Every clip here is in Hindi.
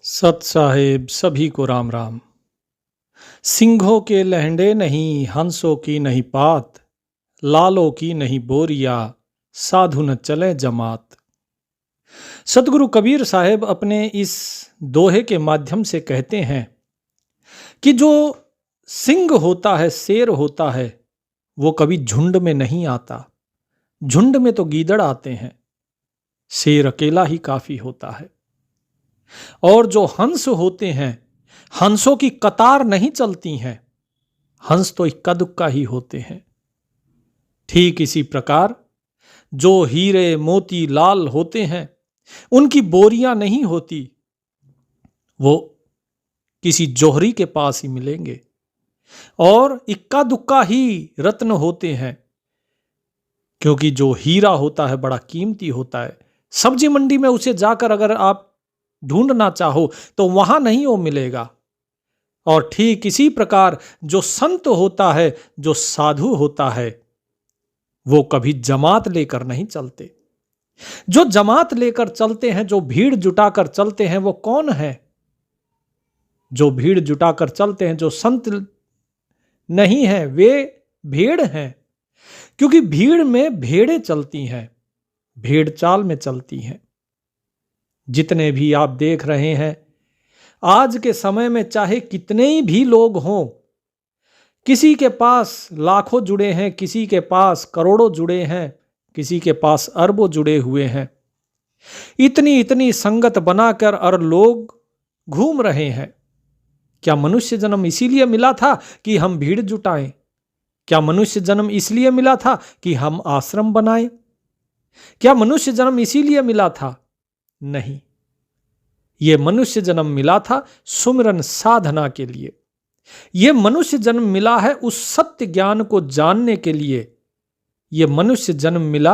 सत साहेब सभी को राम राम। सिंहों के लहंडे नहीं, हंसों की नहीं पात, लालों की नहीं बोरिया, साधु न चले जमात। सतगुरु कबीर साहेब अपने इस दोहे के माध्यम से कहते हैं कि जो सिंह होता है, शेर होता है, वो कभी झुंड में नहीं आता। झुंड में तो गीदड़ आते हैं, शेर अकेला ही काफी होता है। और जो हंस होते हैं, हंसों की कतार नहीं चलती हैं, हंस तो इक्का दुक्का ही होते हैं। ठीक इसी प्रकार जो हीरे मोती लाल होते हैं, उनकी बोरियां नहीं होती, वो किसी जोहरी के पास ही मिलेंगे। और इक्का दुक्का ही रत्न होते हैं, क्योंकि जो हीरा होता है बड़ा कीमती होता है। सब्जी मंडी में उसे जाकर अगर आप ढूंढना चाहो तो वहां नहीं वो मिलेगा। और ठीक इसी प्रकार जो संत होता है, जो साधु होता है, वो कभी जमात लेकर नहीं चलते। जो जमात लेकर चलते हैं, जो भीड़ जुटाकर चलते हैं, वो कौन है? जो भीड़ जुटाकर चलते हैं, जो संत नहीं है, वे भेड़ हैं। क्योंकि भीड़ में भेड़ें चलती हैं, भेड़ चाल में चलती हैं। जितने भी आप देख रहे हैं आज के समय में, चाहे कितने ही भी लोग हों, किसी के पास लाखों जुड़े हैं, किसी के पास करोड़ों जुड़े हैं, किसी के पास अरबों जुड़े हुए हैं। इतनी इतनी संगत बनाकर और लोग घूम रहे हैं। क्या मनुष्य जन्म इसीलिए मिला था कि हम भीड़ जुटाएं? क्या मनुष्य जन्म इसलिए मिला था कि हम आश्रम बनाएं? क्या मनुष्य जन्म इसीलिए मिला था? नहीं, यह मनुष्य जन्म मिला था सुमिरन साधना के लिए। यह मनुष्य जन्म मिला है उस सत्य ज्ञान को जानने के लिए। यह मनुष्य जन्म मिला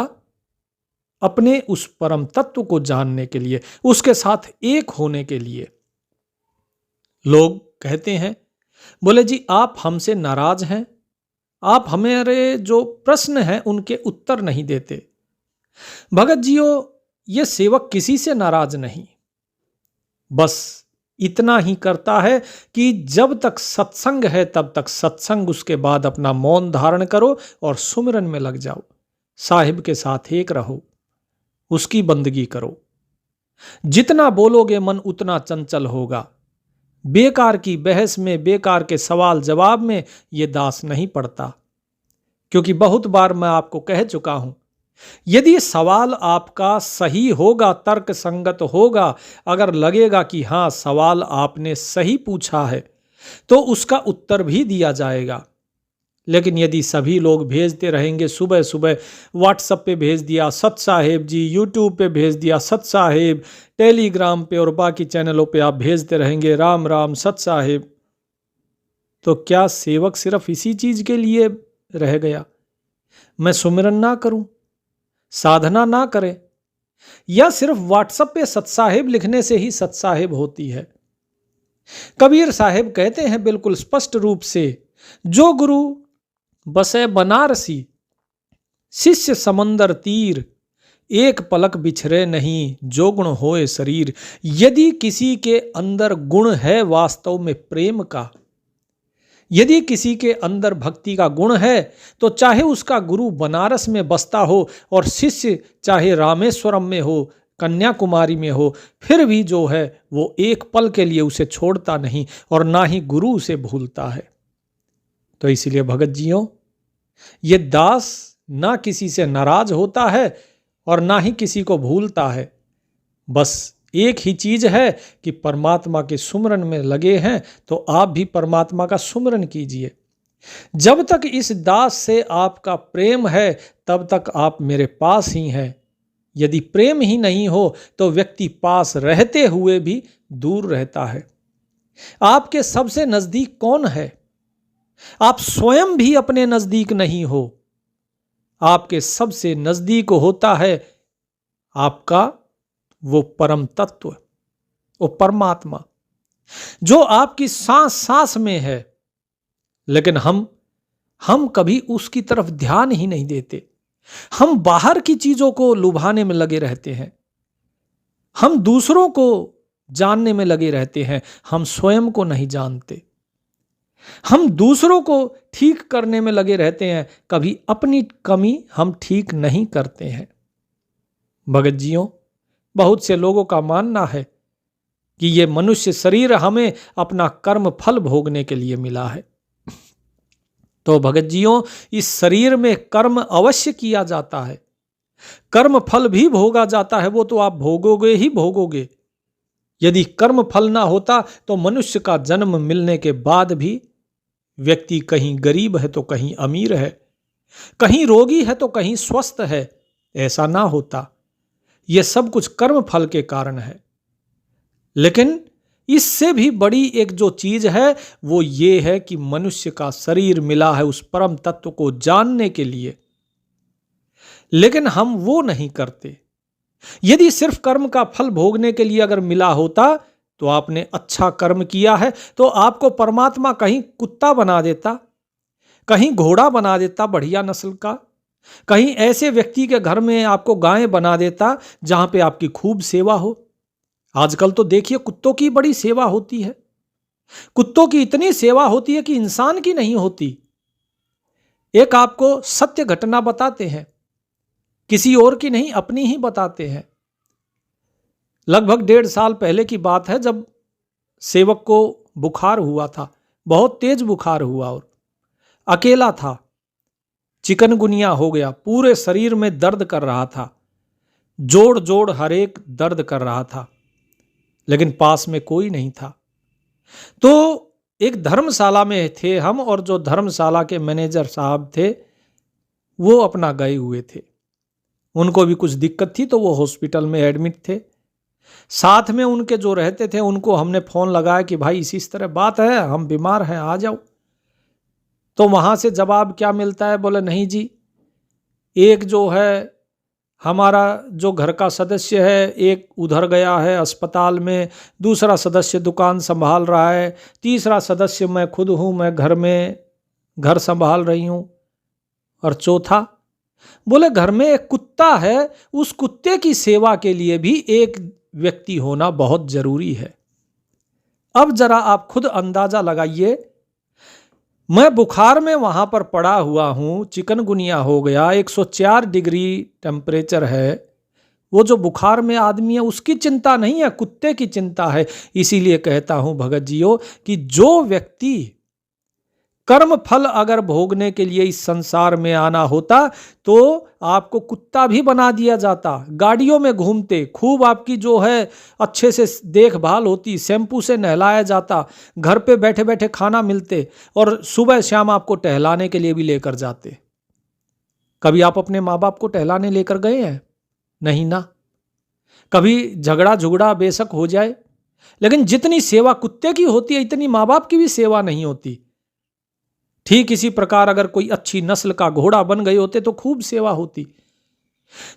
अपने उस परम तत्व को जानने के लिए, उसके साथ एक होने के लिए। लोग कहते हैं, बोले जी आप हमसे नाराज हैं, आप हमारे जो प्रश्न हैं उनके उत्तर नहीं देते। भगत जियो, ये सेवक किसी से नाराज नहीं, बस इतना ही करता है कि जब तक सत्संग है तब तक सत्संग, उसके बाद अपना मौन धारण करो और सुमिरन में लग जाओ। साहिब के साथ एक रहो, उसकी बंदगी करो। जितना बोलोगे मन उतना चंचल होगा। बेकार की बहस में, बेकार के सवाल जवाब में ये दास नहीं पड़ता। क्योंकि बहुत बार मैं आपको कह चुका हूं, यदि सवाल आपका सही होगा, तर्क संगत होगा, अगर लगेगा कि हां सवाल आपने सही पूछा है, तो उसका उत्तर भी दिया जाएगा। लेकिन यदि सभी लोग भेजते रहेंगे, सुबह सुबह व्हाट्सएप पे भेज दिया सत साहेब जी, यूट्यूब पे भेज दिया सत साहेब, टेलीग्राम पे और बाकी चैनलों पे आप भेजते रहेंगे राम राम सत साहेब, तो क्या सेवक सिर्फ इसी चीज के लिए रह गया? मैं सुमिरन ना करूं, साधना ना करे, या सिर्फ व्हाट्सएप पे सत्साहेब लिखने से ही सत्साहेब होती है? कबीर साहेब कहते हैं बिल्कुल स्पष्ट रूप से, जो गुरु बसे बनारसी, शिष्य समंदर तीर, एक पलक बिछरे नहीं, जो गुण होए शरीर। यदि किसी के अंदर गुण है वास्तव में प्रेम का, यदि किसी के अंदर भक्ति का गुण है, तो चाहे उसका गुरु बनारस में बसता हो और शिष्य चाहे रामेश्वरम में हो, कन्याकुमारी में हो, फिर भी जो है वो एक पल के लिए उसे छोड़ता नहीं और ना ही गुरु उसे भूलता है। तो इसलिए भगत जियों, ये दास ना किसी से नाराज होता है और ना ही किसी को भूलता है। बस एक ही चीज है कि परमात्मा के सुमरन में लगे हैं, तो आप भी परमात्मा का सुमरन कीजिए। जब तक इस दास से आपका प्रेम है तब तक आप मेरे पास ही हैं। यदि प्रेम ही नहीं हो तो व्यक्ति पास रहते हुए भी दूर रहता है। आपके सबसे नजदीक कौन है? आप स्वयं भी अपने नजदीक नहीं हो। आपके सबसे नजदीक होता है आपका वो परम तत्व, वो परमात्मा, जो आपकी सांस सांस में है। लेकिन हम कभी उसकी तरफ ध्यान ही नहीं देते। हम बाहर की चीजों को लुभाने में लगे रहते हैं। हम दूसरों को जानने में लगे रहते हैं, हम स्वयं को नहीं जानते। हम दूसरों को ठीक करने में लगे रहते हैं, कभी अपनी कमी हम ठीक नहीं करते हैं। भगत जियों, बहुत से लोगों का मानना है कि ये मनुष्य शरीर हमें अपना कर्म फल भोगने के लिए मिला है। तो भगत जियों, इस शरीर में कर्म अवश्य किया जाता है, कर्म फल भी भोगा जाता है, वो तो आप भोगोगे ही भोगोगे। यदि कर्म फल ना होता तो मनुष्य का जन्म मिलने के बाद भी व्यक्ति कहीं गरीब है तो कहीं अमीर है, कहीं रोगी है तो कहीं स्वस्थ है, ऐसा ना होता। यह सब कुछ कर्म फल के कारण है। लेकिन इससे भी बड़ी एक जो चीज है वो ये है कि मनुष्य का शरीर मिला है उस परम तत्व को जानने के लिए, लेकिन हम वो नहीं करते। यदि सिर्फ कर्म का फल भोगने के लिए अगर मिला होता तो आपने अच्छा कर्म किया है तो आपको परमात्मा कहीं कुत्ता बना देता, कहीं घोड़ा बना देता बढ़िया नस्ल का, कहीं ऐसे व्यक्ति के घर में आपको गाय बना देता जहां पे आपकी खूब सेवा हो। आजकल तो देखिए कुत्तों की बड़ी सेवा होती है, कुत्तों की इतनी सेवा होती है कि इंसान की नहीं होती। एक आपको सत्य घटना बताते हैं, किसी और की नहीं अपनी ही बताते हैं। लगभग 1.5 साल पहले की बात है, जब सेवक को बुखार हुआ था, बहुत तेज बुखार हुआ और अकेला था, चिकनगुनिया हो गया, पूरे शरीर में दर्द कर रहा था, जोड़ जोड़ हर एक दर्द कर रहा था, लेकिन पास में कोई नहीं था। तो एक धर्मशाला में थे हम, और जो धर्मशाला के मैनेजर साहब थे वो अपना गए हुए थे, उनको भी कुछ दिक्कत थी तो वो हॉस्पिटल में एडमिट थे। साथ में उनके जो रहते थे उनको हमने फोन लगाया कि भाई इस तरह बात है, हम बीमार हैं, आ जाओ। तो वहां से जवाब क्या मिलता है, बोले नहीं जी, एक जो है हमारा जो घर का सदस्य है एक उधर गया है अस्पताल में, दूसरा सदस्य दुकान संभाल रहा है, तीसरा सदस्य मैं खुद हूँ, मैं घर में घर संभाल रही हूँ, और चौथा बोले घर में एक कुत्ता है, उस कुत्ते की सेवा के लिए भी एक व्यक्ति होना बहुत जरूरी है। अब जरा आप खुद अंदाजा लगाइए, मैं बुखार में वहां पर पड़ा हुआ हूं, चिकनगुनिया हो गया, 104 डिग्री टेम्परेचर है, वो जो बुखार में आदमी है उसकी चिंता नहीं है, कुत्ते की चिंता है। इसीलिए कहता हूं भगत जियो कि जो व्यक्ति कर्म फल अगर भोगने के लिए इस संसार में आना होता तो आपको कुत्ता भी बना दिया जाता, गाड़ियों में घूमते, खूब आपकी जो है अच्छे से देखभाल होती, शैम्पू से नहलाया जाता, घर पे बैठे बैठे खाना मिलते, और सुबह शाम आपको टहलाने के लिए भी लेकर जाते। कभी आप अपने माँ बाप को टहलाने लेकर गए हैं? नहीं ना। कभी झगड़ा झुगड़ा बेशक हो जाए, लेकिन जितनी सेवा कुत्ते की होती है इतनी माँ बाप की भी सेवा नहीं होती। ठीक इसी प्रकार अगर कोई अच्छी नस्ल का घोड़ा बन गए होते तो खूब सेवा होती।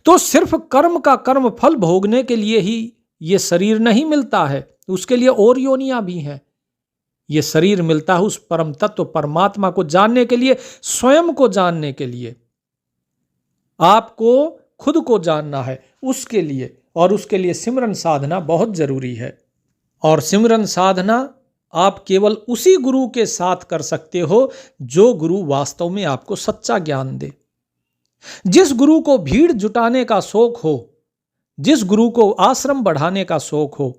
तो सिर्फ कर्म का कर्म फल भोगने के लिए ही ये शरीर नहीं मिलता है, उसके लिए और योनियां भी हैं। ये शरीर मिलता है उस परम तत्व परमात्मा को जानने के लिए, स्वयं को जानने के लिए। आपको खुद को जानना है उसके लिए, और उसके लिए सिमरन साधना बहुत जरूरी है। और सिमरन साधना आप केवल उसी गुरु के साथ कर सकते हो जो गुरु वास्तव में आपको सच्चा ज्ञान दे। जिस गुरु को भीड़ जुटाने का शौक हो, जिस गुरु को आश्रम बढ़ाने का शौक हो,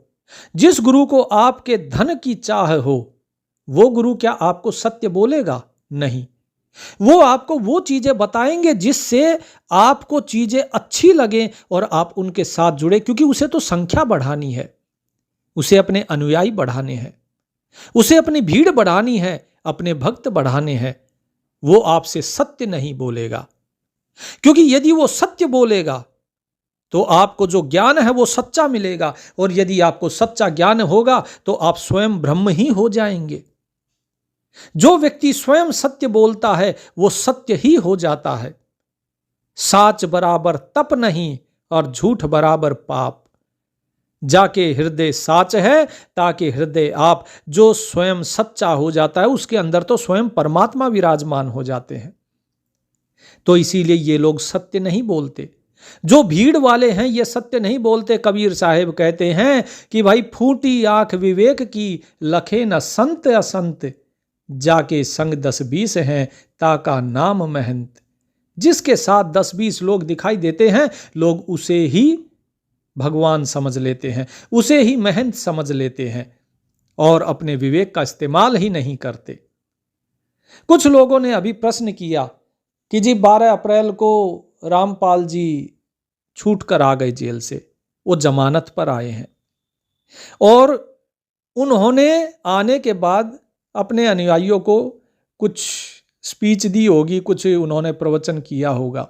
जिस गुरु को आपके धन की चाह हो, वो गुरु क्या आपको सत्य बोलेगा? नहीं। वो आपको वो चीजें बताएंगे जिससे आपको चीजें अच्छी लगे और आप उनके साथ जुड़े, क्योंकि उसे तो संख्या बढ़ानी है, उसे अपने अनुयायी बढ़ाने हैं, उसे अपनी भीड़ बढ़ानी है, अपने भक्त बढ़ाने हैं। वो आपसे सत्य नहीं बोलेगा, क्योंकि यदि वो सत्य बोलेगा तो आपको जो ज्ञान है वो सच्चा मिलेगा, और यदि आपको सच्चा ज्ञान होगा तो आप स्वयं ब्रह्म ही हो जाएंगे। जो व्यक्ति स्वयं सत्य बोलता है वो सत्य ही हो जाता है। साच बराबर तप नहीं और झूठ बराबर पाप, जाके हृदय साच है ताकि हृदय आप। जो स्वयं सच्चा हो जाता है उसके अंदर तो स्वयं परमात्मा विराजमान हो जाते हैं। तो इसीलिए ये लोग सत्य नहीं बोलते, जो भीड़ वाले हैं ये सत्य नहीं बोलते। कबीर साहिब कहते हैं कि भाई फूटी आंख विवेक की, लखे न संत असंत, जाके संग 10-20 हैं ताका नाम महंत। जिसके साथ 10-20 लोग दिखाई देते हैं, लोग उसे ही भगवान समझ लेते हैं, उसे ही महंत समझ लेते हैं और अपने विवेक का इस्तेमाल ही नहीं करते। कुछ लोगों ने अभी प्रश्न किया कि जी 12 अप्रैल को रामपाल जी छूट कर आ गए जेल से, वो जमानत पर आए हैं और उन्होंने आने के बाद अपने अनुयायियों को कुछ स्पीच दी होगी, कुछ उन्होंने प्रवचन किया होगा।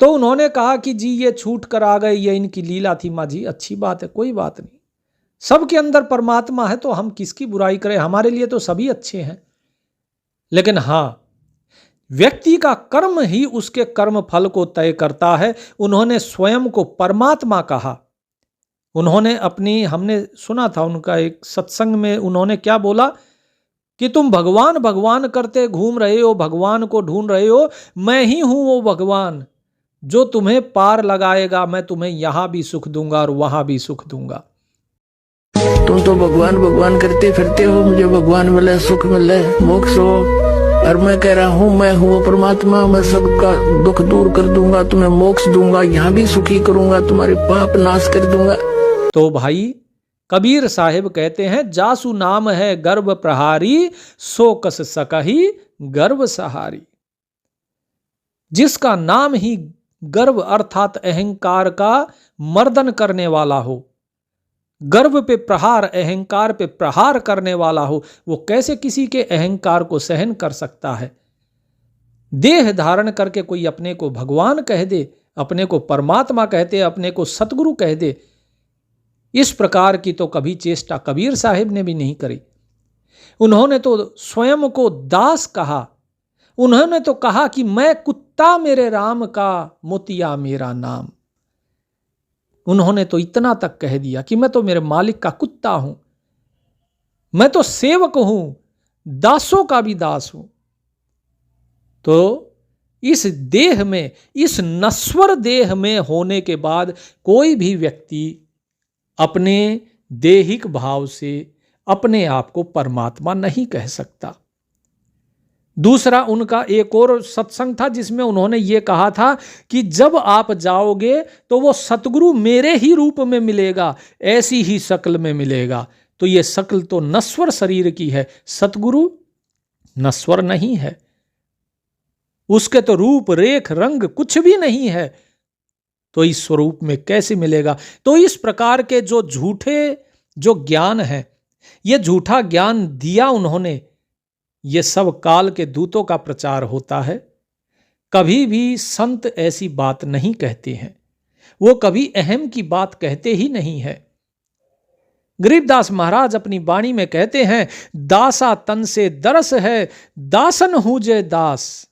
तो उन्होंने कहा कि जी ये छूट कर आ गए, ये इनकी लीला थी। माँ जी अच्छी बात है, कोई बात नहीं, सबके अंदर परमात्मा है तो हम किसकी बुराई करें, हमारे लिए तो सभी अच्छे हैं। लेकिन हाँ, व्यक्ति का कर्म ही उसके कर्म फल को तय करता है। उन्होंने स्वयं को परमात्मा कहा। उन्होंने हमने सुना था उनका एक सत्संग में, उन्होंने क्या बोला कि तुम भगवान भगवान करते घूम रहे हो, भगवान को ढूंढ रहे हो, मैं ही हूं वो भगवान जो तुम्हें पार लगाएगा। मैं तुम्हें यहां भी सुख दूंगा और वहां भी सुख दूंगा। तुम तो भगवान भगवान करते फिरते हो, मुझे भगवान मिले, सुख मिले, मोक्ष हो, और मैं कह रहा हूँ मैं हूँ परमात्मा, मैं सबका दुख दूर कर दूंगा, तुम्हें मोक्ष दूंगा, यहाँ भी सुखी करूंगा, तुम्हारे पाप नाश कर दूंगा। तो भाई कबीर साहिब कहते हैं, जासु नाम है गर्भ प्रहारी, सो कस सकही गर्भ सहारी। जिसका नाम ही गर्व अर्थात अहंकार का मर्दन करने वाला हो, गर्व पे प्रहार, अहंकार पे प्रहार करने वाला हो, वो कैसे किसी के अहंकार को सहन कर सकता है। देह धारण करके कोई अपने को भगवान कह दे, अपने को परमात्मा कहते, अपने को सतगुरु कह दे, इस प्रकार की तो कभी चेष्टा कबीर साहिब ने भी नहीं करी। उन्होंने तो स्वयं को दास कहा। उन्होंने तो कहा कि मैं कुत्ता मेरे राम का, मोतिया मेरा नाम। उन्होंने तो इतना तक कह दिया कि मैं तो मेरे मालिक का कुत्ता हूं, मैं तो सेवक हूं, दासों का भी दास हूं। तो इस देह में, इस नश्वर देह में होने के बाद कोई भी व्यक्ति अपने देहिक भाव से अपने आप को परमात्मा नहीं कह सकता। दूसरा, उनका एक और सत्संग था जिसमें उन्होंने ये कहा था कि जब आप जाओगे तो वो सतगुरु मेरे ही रूप में मिलेगा, ऐसी ही शक्ल में मिलेगा। तो ये शक्ल तो नश्वर शरीर की है, सतगुरु नश्वर नहीं है, उसके तो रूप रेख रंग कुछ भी नहीं है, तो इस स्वरूप में कैसे मिलेगा। तो इस प्रकार के जो झूठे जो ज्ञान है, ये झूठा ज्ञान दिया उन्होंने, ये सब काल के दूतों का प्रचार होता है। कभी भी संत ऐसी बात नहीं कहते हैं, वो कभी अहम की बात कहते ही नहीं है। गरीबदास महाराज अपनी वाणी में कहते हैं, दासा तन से दरस है, दासन हुजे दास,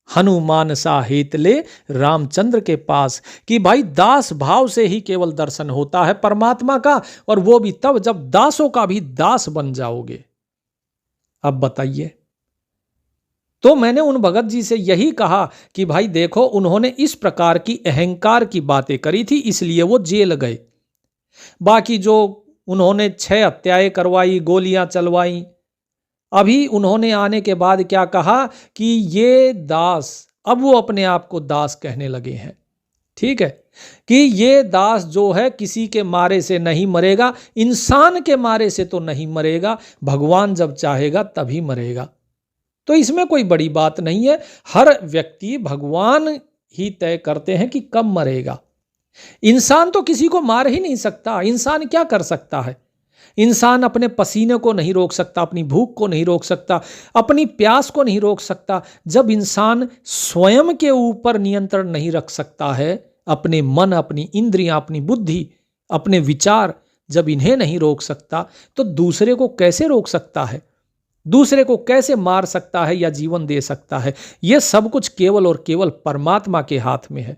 हनुमान सा हेतले रामचंद्र के पास। कि भाई दास भाव से ही केवल दर्शन होता है परमात्मा का, और वो भी तब जब दासों का भी दास बन जाओगे। अब बताइए, तो मैंने उन भगत जी से यही कहा कि भाई देखो, उन्होंने इस प्रकार की अहंकार की बातें करी थी, इसलिए वो जेल गए। बाकी जो उन्होंने 6 हत्याएं करवाई, गोलियां चलवाई, अभी उन्होंने आने के बाद क्या कहा कि ये दास, अब वो अपने आप को दास कहने लगे हैं। ठीक है, कि ये दास जो है किसी के मारे से नहीं मरेगा, इंसान के मारे से तो नहीं मरेगा, भगवान जब चाहेगा तभी मरेगा। तो इसमें कोई बड़ी बात नहीं है, हर व्यक्ति, भगवान ही तय करते हैं कि कब मरेगा। इंसान तो किसी को मार ही नहीं सकता। इंसान क्या कर सकता है? इंसान अपने पसीने को नहीं रोक सकता, अपनी भूख को नहीं रोक सकता, अपनी प्यास को नहीं रोक सकता। जब इंसान स्वयं के ऊपर नियंत्रण नहीं रख सकता है, अपने मन, अपनी इंद्रियां, अपनी बुद्धि, अपने विचार, जब इन्हें नहीं रोक सकता, तो दूसरे को कैसे रोक सकता है? दूसरे को कैसे मार सकता है या जीवन दे सकता है? यह सब कुछ केवल और केवल परमात्मा के हाथ में है।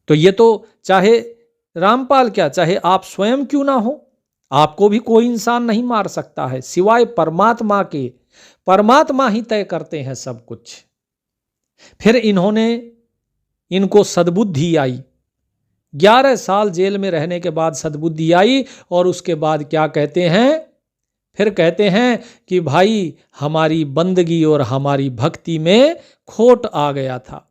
तो ये तो चाहे रामपाल क्या, चाहे आप स्वयं क्यों ना हो, आपको भी कोई इंसान नहीं मार सकता है सिवाय परमात्मा के। परमात्मा ही तय करते हैं सब कुछ। फिर इन्होंने इनको सद्बुद्धि आई। 11 साल जेल में रहने के बाद सद्बुद्धि आई और उसके बाद क्या कहते हैं, फिर कहते हैं कि भाई हमारी बंदगी और हमारी भक्ति में खोट आ गया था,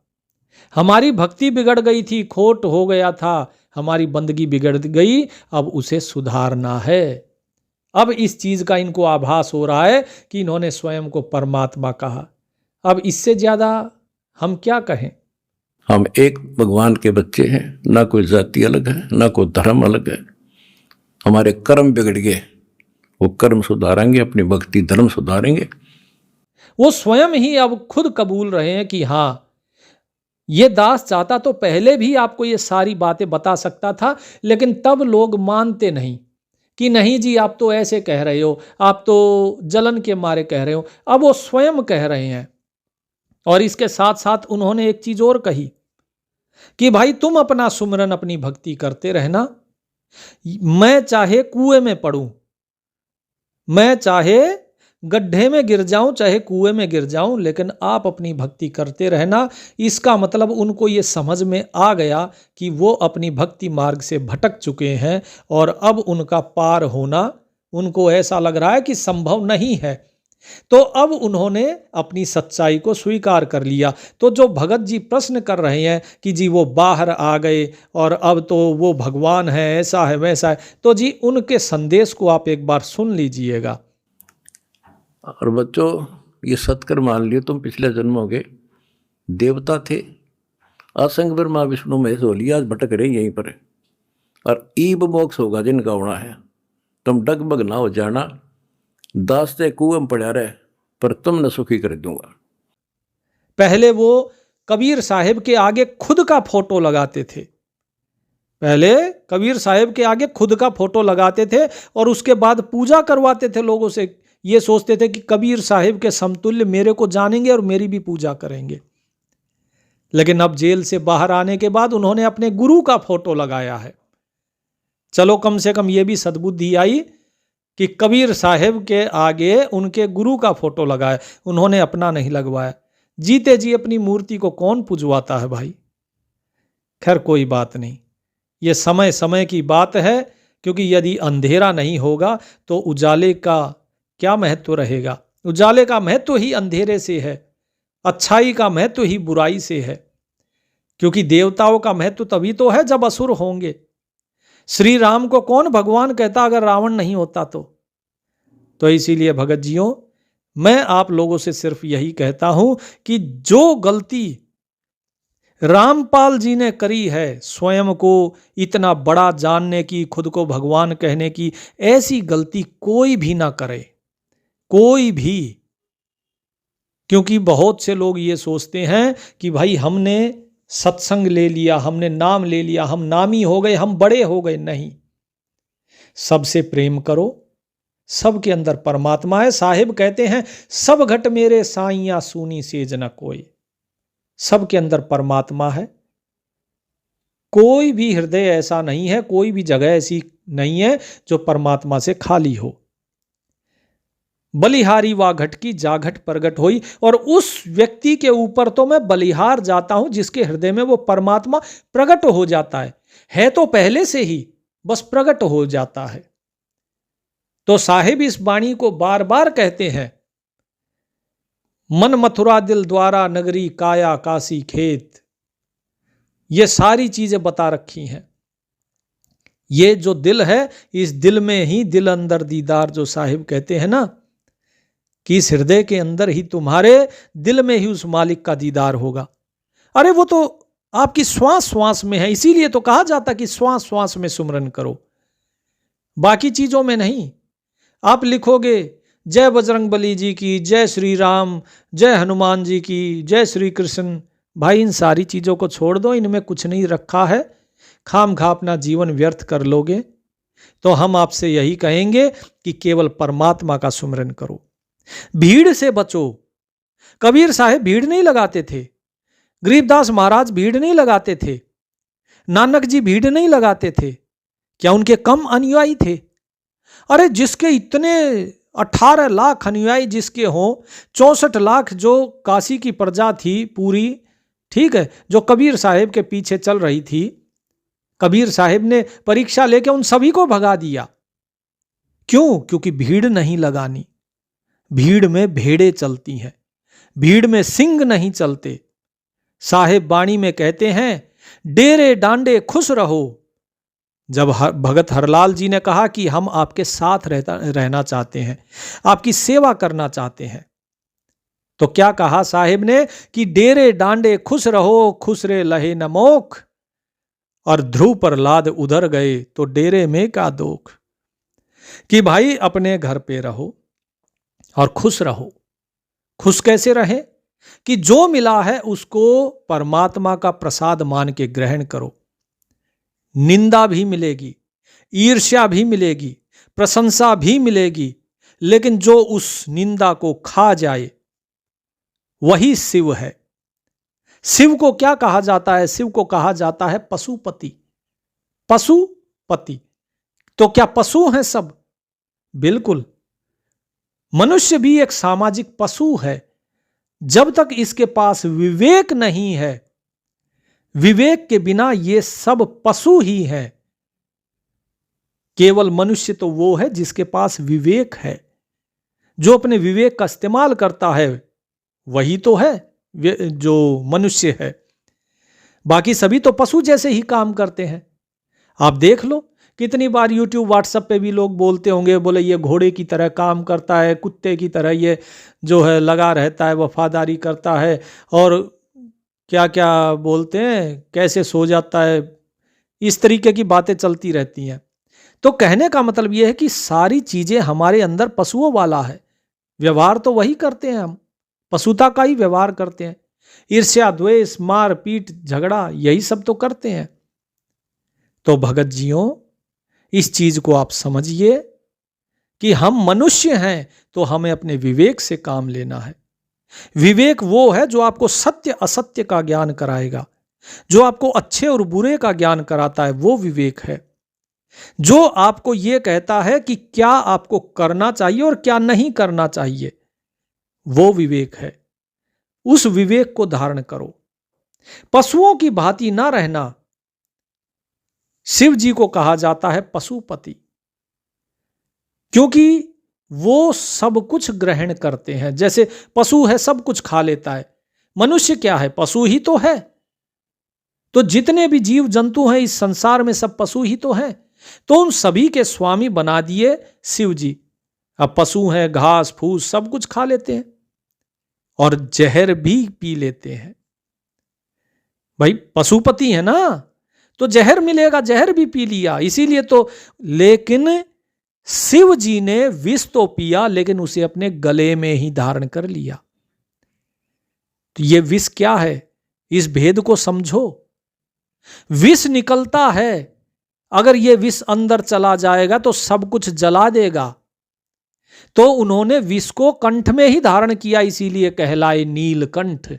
हमारी भक्ति बिगड़ गई थी, खोट हो गया था, हमारी बंदगी बिगड़ गई, अब उसे सुधारना है। अब इस चीज का इनको आभास हो रहा है कि इन्होंने स्वयं को परमात्मा कहा। अब इससे ज्यादा हम क्या कहें। हम एक भगवान के बच्चे हैं, ना कोई जाति अलग है, ना कोई धर्म अलग है। हमारे कर्म बिगड़ गए, वो कर्म सुधारेंगे, अपनी भक्ति धर्म सुधारेंगे। वो स्वयं ही अब खुद कबूल रहे हैं कि हाँ, ये दास चाहता तो पहले भी आपको ये सारी बातें बता सकता था, लेकिन तब लोग मानते नहीं कि नहीं जी आप तो ऐसे कह रहे हो, आप तो जलन के मारे कह रहे हो। अब वो स्वयं कह रहे हैं। और इसके साथ साथ उन्होंने एक चीज और कही कि भाई तुम अपना सुमरन, अपनी भक्ति करते रहना, मैं चाहे कुएं में पड़ूं, मैं चाहे गड्ढे में गिर जाऊं, चाहे कुएं में गिर जाऊं, लेकिन आप अपनी भक्ति करते रहना। इसका मतलब उनको ये समझ में आ गया कि वो अपनी भक्ति मार्ग से भटक चुके हैं और अब उनका पार होना उनको ऐसा लग रहा है कि संभव नहीं है। तो अब उन्होंने अपनी सच्चाई को स्वीकार कर लिया। तो जो भगत जी प्रश्न कर रहे हैं कि जी वो बाहर आ गए और अब तो वो भगवान है, ऐसा है वैसा है, तो जी उनके संदेश को आप एक बार सुन लीजिएगा। और बच्चों, ये सत्कर मान लियो तुम पिछले जन्मों के देवता थे, असंग ब्रह्मा विष्णु महेश हो लिया, आज भटक रहे यहीं पर। और ईब मोक्ष होगा जिनका होना है। तुम डगमग ना हो जाना, दास्ते कुएं में पड़ा रहे, पर तुम न सुखी कर दूंगा। पहले वो कबीर साहिब के आगे खुद का फोटो लगाते थे, पहले कबीर साहिब के आगे खुद का फोटो लगाते थे और उसके बाद पूजा करवाते थे लोगों से। ये सोचते थे कि कबीर साहिब के समतुल्य मेरे को जानेंगे और मेरी भी पूजा करेंगे। लेकिन अब जेल से बाहर आने के बाद उन्होंने अपने गुरु का फोटो लगाया है। चलो कम से कम ये भी सद्बुद्धि आई कि कबीर साहिब के आगे उनके गुरु का फोटो लगाया, उन्होंने अपना नहीं लगवाया। जीते जी अपनी मूर्ति को कौन पुजवाता है भाई। खैर कोई बात नहीं, ये समय समय की बात है, क्योंकि यदि अंधेरा नहीं होगा तो उजाले का क्या महत्व रहेगा। उजाले का महत्व ही अंधेरे से है, अच्छाई का महत्व ही बुराई से है, क्योंकि देवताओं का महत्व तभी तो है जब असुर होंगे। श्री राम को कौन भगवान कहता अगर रावण नहीं होता तो इसीलिए भगत जियों, मैं आप लोगों से सिर्फ यही कहता हूं कि जो गलती रामपाल जी ने करी है, स्वयं को इतना बड़ा जानने की, खुद को भगवान कहने की, ऐसी गलती कोई भी ना करे, कोई भी। क्योंकि बहुत से लोग ये सोचते हैं कि भाई हमने सत्संग ले लिया, हमने नाम ले लिया, हम नामी हो गए, हम बड़े हो गए। नहीं, सबसे प्रेम करो, सबके अंदर परमात्मा है। साहिब कहते हैं सब घट मेरे साइया सूनी सेज न कोई। सबके अंदर परमात्मा है। कोई भी हृदय ऐसा नहीं है, कोई भी जगह ऐसी नहीं है जो परमात्मा से खाली हो। बलिहारी वा घट की जा घट प्रगट होई। और उस व्यक्ति के ऊपर तो मैं बलिहार जाता हूं जिसके हृदय में वो परमात्मा प्रकट हो जाता है तो पहले से ही, बस प्रकट हो जाता है। तो साहिब इस वाणी को बार बार कहते हैं, मन मथुरा दिल द्वारा नगरी काया काशी खेत। ये सारी चीजें बता रखी हैं। ये जो दिल है, इस दिल में ही दिल अंदर दीदार, जो साहिब कहते हैं ना कि इस हृदय के अंदर ही, तुम्हारे दिल में ही उस मालिक का दीदार होगा। अरे वो तो आपकी श्वास श्वास में है, इसीलिए तो कहा जाता कि श्वास श्वास में सुमरन करो, बाकी चीजों में नहीं। आप लिखोगे जय बजरंगबली जी की, जय श्री राम, जय हनुमान जी की, जय श्री कृष्ण, भाई इन सारी चीजों को छोड़ दो, इनमें कुछ नहीं रखा है। खाम खा अपना जीवन व्यर्थ कर लोगे। तो हम आपसे यही कहेंगे कि केवल परमात्मा का सुमरन करो, भीड़ से बचो। कबीर साहब भीड़ नहीं लगाते थे, गरीबदास महाराज भीड़ नहीं लगाते थे, नानक जी भीड़ नहीं लगाते थे। क्या उनके कम अनुयायी थे? अरे जिसके इतने 18 लाख अनुयायी जिसके हों, 64 लाख जो काशी की प्रजा थी पूरी, ठीक है, जो कबीर साहिब के पीछे चल रही थी, कबीर साहिब ने परीक्षा लेके उन सभी को भगा दिया। क्यों? क्योंकि भीड़ नहीं लगानी। भीड़ में भेड़ें चलती हैं, भीड़ में सिंह नहीं चलते। साहेब बाणी में कहते हैं, डेरे डांडे खुश रहो। जब भगत हरलाल जी ने कहा कि हम आपके साथ रहना चाहते हैं, आपकी सेवा करना चाहते हैं, तो क्या कहा साहिब ने कि डेरे डांडे खुश रहो, खुश रे लहे न मोख, और ध्रुव पर लाद उधर गए तो डेरे में का दोख। कि भाई अपने घर पे रहो और खुश रहो। खुश कैसे रहे? कि जो मिला है उसको परमात्मा का प्रसाद मान के ग्रहण करो। निंदा भी मिलेगी, ईर्ष्या भी मिलेगी, प्रशंसा भी मिलेगी, लेकिन जो उस निंदा को खा जाए वही शिव है। शिव को क्या कहा जाता है? शिव को कहा जाता है पशुपति। पशुपति तो क्या पशु हैं सब? बिल्कुल। मनुष्य भी एक सामाजिक पशु है। जब तक इसके पास विवेक नहीं है, विवेक के बिना ये सब पशु ही है। केवल मनुष्य तो वो है जिसके पास विवेक है, जो अपने विवेक का इस्तेमाल करता है, वही तो है जो मनुष्य है। बाकी सभी तो पशु जैसे ही काम करते हैं। आप देख लो, कितनी बार YouTube व्हाट्सएप पे भी लोग बोलते होंगे, बोले ये घोड़े की तरह काम करता है, कुत्ते की तरह ये जो है लगा रहता है, वफादारी करता है, और क्या क्या बोलते हैं, कैसे सो जाता है, इस तरीके की बातें चलती रहती हैं। तो कहने का मतलब यह है कि सारी चीजें हमारे अंदर पशुओं वाला है। व्यवहार तो वही करते हैं, हम पशुता का ही व्यवहार करते हैं। ईर्ष्या, द्वेष, मार पीट, झगड़ा, यही सब तो करते हैं। तो भगत जियों, इस चीज को आप समझिए कि हम मनुष्य हैं तो हमें अपने विवेक से काम लेना है। विवेक वो है जो आपको सत्य असत्य का ज्ञान कराएगा, जो आपको अच्छे और बुरे का ज्ञान कराता है, वो विवेक है। जो आपको यह कहता है कि क्या आपको करना चाहिए और क्या नहीं करना चाहिए, वो विवेक है। उस विवेक को धारण करो। पशुओं की भांति ना रहना। शिव जी को कहा जाता है पशुपति, क्योंकि वो सब कुछ ग्रहण करते हैं। जैसे पशु है, सब कुछ खा लेता है, मनुष्य क्या है? पशु ही तो है। तो जितने भी जीव जंतु हैं इस संसार में, सब पशु ही तो हैं। तो उन सभी के स्वामी बना दिए शिव जी। अब पशु हैं, घास फूस सब कुछ खा लेते हैं और जहर भी पी लेते हैं। भाई पशुपति है ना, तो जहर मिलेगा, जहर भी पी लिया, इसीलिए तो। लेकिन शिव जी ने विष तो पिया, लेकिन उसे अपने गले में ही धारण कर लिया। तो ये विष क्या है? इस भेद को समझो। विष निकलता है, अगर ये विष अंदर चला जाएगा तो सब कुछ जला देगा। तो उन्होंने विष को कंठ में ही धारण किया, इसीलिए कहलाए नीलकंठ।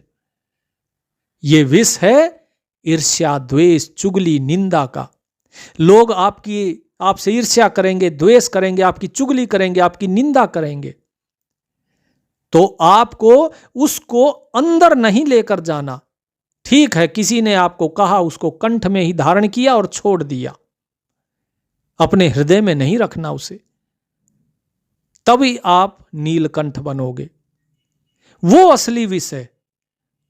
ये विष है ईर्ष्या, द्वेष, चुगली, निंदा का। लोग आपसे ईर्ष्या करेंगे, द्वेष करेंगे, आपकी चुगली करेंगे, आपकी निंदा करेंगे, तो आपको उसको अंदर नहीं लेकर जाना। ठीक है, किसी ने आपको कहा, उसको कंठ में ही धारण किया और छोड़ दिया, अपने हृदय में नहीं रखना उसे, तभी आप नीलकंठ बनोगे। वो असली विष है,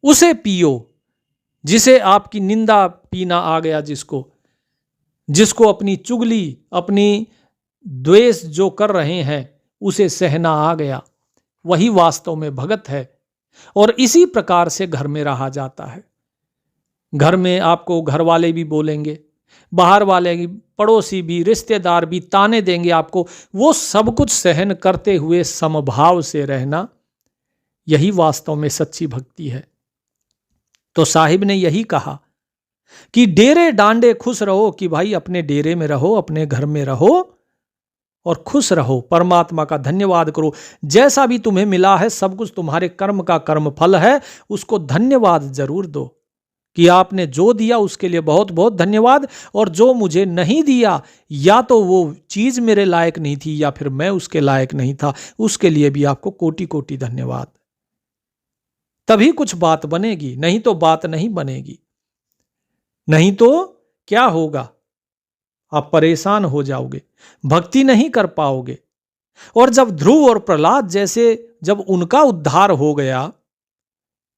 उसे पियो। जिसे आपकी निंदा पीना आ गया, जिसको अपनी चुगली, अपनी द्वेष जो कर रहे हैं उसे सहना आ गया, वही वास्तव में भगत है। और इसी प्रकार से घर में रहा जाता है। घर में आपको घर वाले भी बोलेंगे, बाहर वाले भी, पड़ोसी भी, रिश्तेदार भी ताने देंगे आपको। वो सब कुछ सहन करते हुए समभाव से रहना, यही वास्तव में सच्ची भक्ति है। तो साहिब ने यही कहा कि डेरे डांडे खुश रहो, कि भाई अपने डेरे में रहो, अपने घर में रहो और खुश रहो, परमात्मा का धन्यवाद करो। जैसा भी तुम्हें मिला है, सब कुछ तुम्हारे कर्म का कर्म फल है, उसको धन्यवाद जरूर दो कि आपने जो दिया उसके लिए बहुत बहुत धन्यवाद, और जो मुझे नहीं दिया, या तो वो चीज मेरे लायक नहीं थी या फिर मैं उसके लायक नहीं था, उसके लिए भी आपको कोटि कोटि धन्यवाद। तभी कुछ बात बनेगी, नहीं तो बात नहीं बनेगी। नहीं तो क्या होगा? आप परेशान हो जाओगे, भक्ति नहीं कर पाओगे। और जब ध्रुव और प्रहलाद जैसे जब उनका उद्धार हो गया,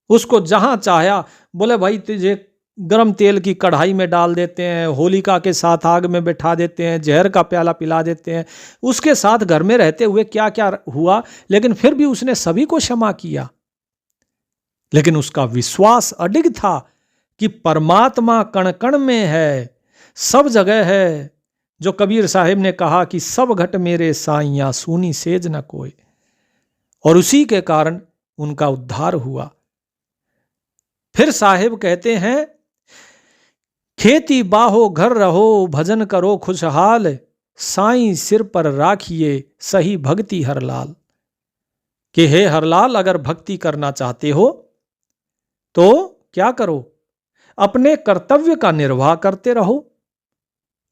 उसको जहां चाहा बोले भाई तुझे गरम तेल की कढ़ाई में डाल देते हैं, होलिका के साथ आग में बैठा देते हैं, जहर का प्याला पिला देते हैं, उसके साथ घर में रहते हुए क्या क्या हुआ, लेकिन फिर भी उसने सभी को क्षमा किया। लेकिन उसका विश्वास अडिग था कि परमात्मा कण कण में है, सब जगह है। जो कबीर साहिब ने कहा कि सब घट मेरे साइयां सूनी सेज न कोई, और उसी के कारण उनका उद्धार हुआ। फिर साहिब कहते हैं, खेती बाहो घर रहो, भजन करो खुशहाल, साईं सिर पर राखिए सही भक्ति हरलाल। कि हे हरलाल, अगर भक्ति करना चाहते हो तो क्या करो? अपने कर्तव्य का निर्वाह करते रहो।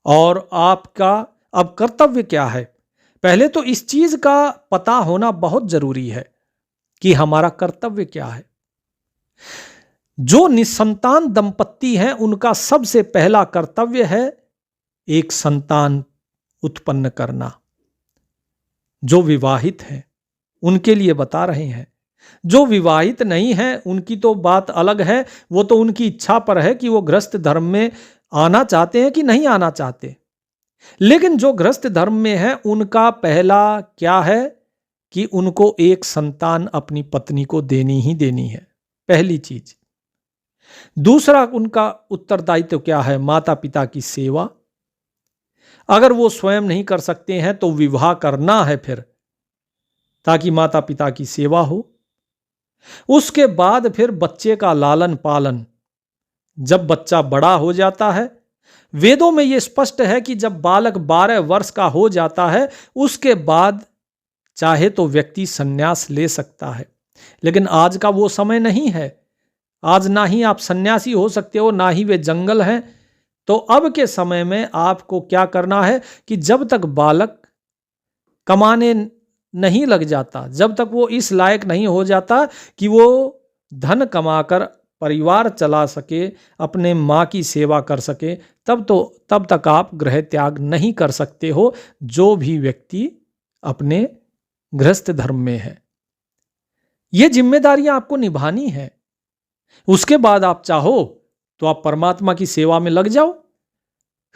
और आपका अब कर्तव्य क्या है? पहले तो इस चीज का पता होना बहुत जरूरी है कि हमारा कर्तव्य क्या है। जो निसंतान दंपत्ति हैं, उनका सबसे पहला कर्तव्य है एक संतान उत्पन्न करना। जो विवाहित हैं उनके लिए बता रहे हैं। जो विवाहित नहीं है उनकी तो बात अलग है, वो तो उनकी इच्छा पर है कि वो गृहस्थ धर्म में आना चाहते हैं कि नहीं आना चाहते। लेकिन जो गृहस्थ धर्म में है उनका पहला क्या है कि उनको एक संतान अपनी पत्नी को देनी ही देनी है, पहली चीज। दूसरा उनका उत्तरदायित्व क्या है? माता पिता की सेवा। अगर वो स्वयं नहीं कर सकते हैं तो विवाह करना है फिर, ताकि माता पिता की सेवा हो। उसके बाद फिर बच्चे का लालन पालन। जब बच्चा बड़ा हो जाता है, वेदों में यह स्पष्ट है कि जब बालक 12 वर्ष का हो जाता है, उसके बाद चाहे तो व्यक्ति संन्यास ले सकता है। लेकिन आज का वो समय नहीं है। आज ना ही आप सन्यासी हो सकते हो, ना ही वे जंगल हैं। तो अब के समय में आपको क्या करना है कि जब तक बालक कमाने नहीं लग जाता, जब तक वो इस लायक नहीं हो जाता कि वो धन कमाकर परिवार चला सके, अपने माँ की सेवा कर सके, तब तक आप गृह त्याग नहीं कर सकते हो, जो भी व्यक्ति अपने गृहस्थ धर्म में है। ये जिम्मेदारियां आपको निभानी है। उसके बाद आप चाहो तो आप परमात्मा की सेवा में लग जाओ,